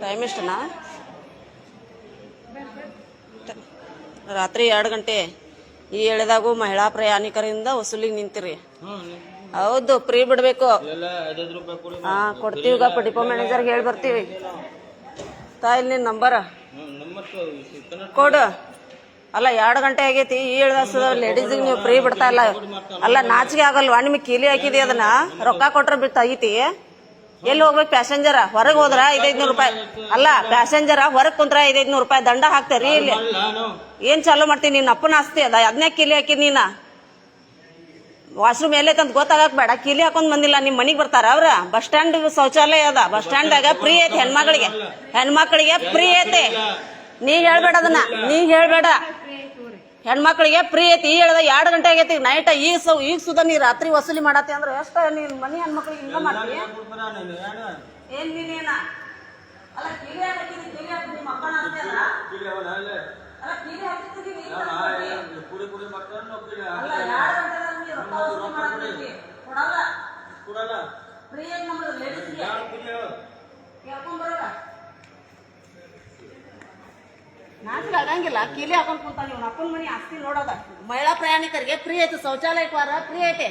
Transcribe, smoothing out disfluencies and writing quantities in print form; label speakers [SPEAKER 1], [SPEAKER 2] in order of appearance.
[SPEAKER 1] Time ಎಷ್ಟನಾ? ರಾತ್ರಿ 2 ಗಂಟೆ. ಈ ಹೇಳಿದಾಗೂ ಮಹಿಳಾ ಪ್ರಯಾಣಿಕರಿಂದ ವಸೂಲಿಗೆ ನಿಂತಿರಿ. ಹೌದು, ಫ್ರೀ ಬಿಡ್ಬೇಕು. ಹಾ, ಕೊಡ್ತೀವಿ. ಡಿಪೋ ಮ್ಯಾನೇಜರ್ಗೆ ಹೇಳಿ ಬರ್ತೀವಿ. ಇಲ್ಲಿ ನಿನ್ನ ನಂಬರ ಕೊಡು. ಅಲ್ಲ, 2 ಗಂಟೆ ಆಗೈತಿ. ಈ ಹೇಳಿದ ಲೇಡೀಸಿಗೆ ನೀವು ಫ್ರೀ ಬಿಡ್ತಾ ಇಲ್ಲ. ಅಲ್ಲ, ನಾಚಿಕೆ ಆಗಲ್ವಾ ನಿಮಗೆ? ಕೀಲಿ ಹಾಕಿದಿ, ಅದನ್ನ ರೊಕ್ಕ ಕೊಟ್ರೆ ತೆಗಿತಿ. ಎಲ್ಲಿ ಹೋಗ್ಬೇಕು? ಪ್ಯಾಸೆಂಜರ ಹೊರಗೆ ಹೋದ್ರ 500 ರೂಪಾಯಿ. ಅಲ್ಲ, ಪ್ಯಾಸೆಂಜರ ಹೊರಗೆ ಕುಂತ್ರ 500 ರೂಪಾಯಿ ದಂಡ ಹಾಕ್ತಾರಿ. ಇಲ್ಲಿ ಏನ್ ಚಾಲೂ ಮಾಡ್ತೀನಿ? ನಿನ್ನ ಅಪ್ಪನ ಆಸ್ತಿ ಅದ, ಅದನ್ನೇ ಕೀಲಿ ಹಾಕಿ. ನೀನ ವಾಶ್ರೂಮ್ ಎಲ್ಲೈತೆ ಅಂತ ಗೊತ್ತಾಗಕ್ ಬೇಡ. ಕೀಲಿ ಹಾಕೊಂಡ್ ಬಂದಿಲ್ಲ, ನಿಮ್ ಮನಿಗ್ ಬರ್ತಾರ ಅವ್ರ? ಬಸ್ ಸ್ಟ್ಯಾಂಡ್ ಶೌಚಾಲಯ ಅದ. ಬಸ್ ಸ್ಟ್ಯಾಂಡ್ದಾಗ ಫ್ರೀ ಐತಿ ಹೆಣ್ಮಕ್ಳಿಗೆ ಫ್ರೀ ಐತಿ. ನೀ ಹೇಳ್ಬೇಡ ಅದನ್ನ, ನೀ ಹೇಳ್ಬೇಡ. ಹೆಣ್ಮಕ್ಳಿಗೆ ಫ್ರೀ ಐತಿ. ಈ ಹೇಳ್ದ 2 ಗಂಟೆ ಆಗೈತಿ ನೈಟ್. ಈಗ ಸುದ ನೀ ರಾತ್ರಿ ವಸೂಲಿ ಮಾಡತ್ತಿ ಅಂದ್ರೆ ಎಷ್ಟ? ನೀನ್ ಮನಿ ಹೆಣ್ಮಕ್ಳಿಗೆ ಹಿಂಗ ಮಾಡ್ತಿ? ಏನ್ ನೀನೇನ? ಅಲ್ಲ, ಕೀಲಿ ಹಾಕಿದಿ, ಕೀಲಿ ಹಾಕಿ ನಿಮ್ಮ ಅಪ್ಪನ ಆಸ್ತಿ ಅದ. ಅಲ್ಲ, ಕೀಲಿ ಹಾಕಿದ್ದಿ ನೀ ಅಲ್ಲ, 2 ಗಂಟೆದಾಗ ನೀ ರೊಕ್ಕ ವಸೂಲಿ ಮಾಡತ್ತಿ. ಕೊಡಲ್ಲ. ಫ್ರೀ ಆಗಿ ನಮ್ದು ಲೇಡೀಸ್ಗೆ ಕೇಳ್ಕೊಂಡ್ ಬರೋಲ್ಲ. ನಾಚಿಕೆ ಆಗಂಗಿಲ್ಲ. ಕೀಲಿ ಹಾಕೊಂಡ್ ಕುಂತಾನ ಇವ್ನ ಅಪ್ಪನ ಮನಿ ಆಸ್ತಿ ನೋಡೋದ. ಮಹಿಳಾ ಪ್ರಯಾಣಿಕರಿಗೆ ಫ್ರೀ ಐತಿ. ಶೌಚಾಲಯಕ್ಕೆ ಫ್ರೀ ಐತಿ.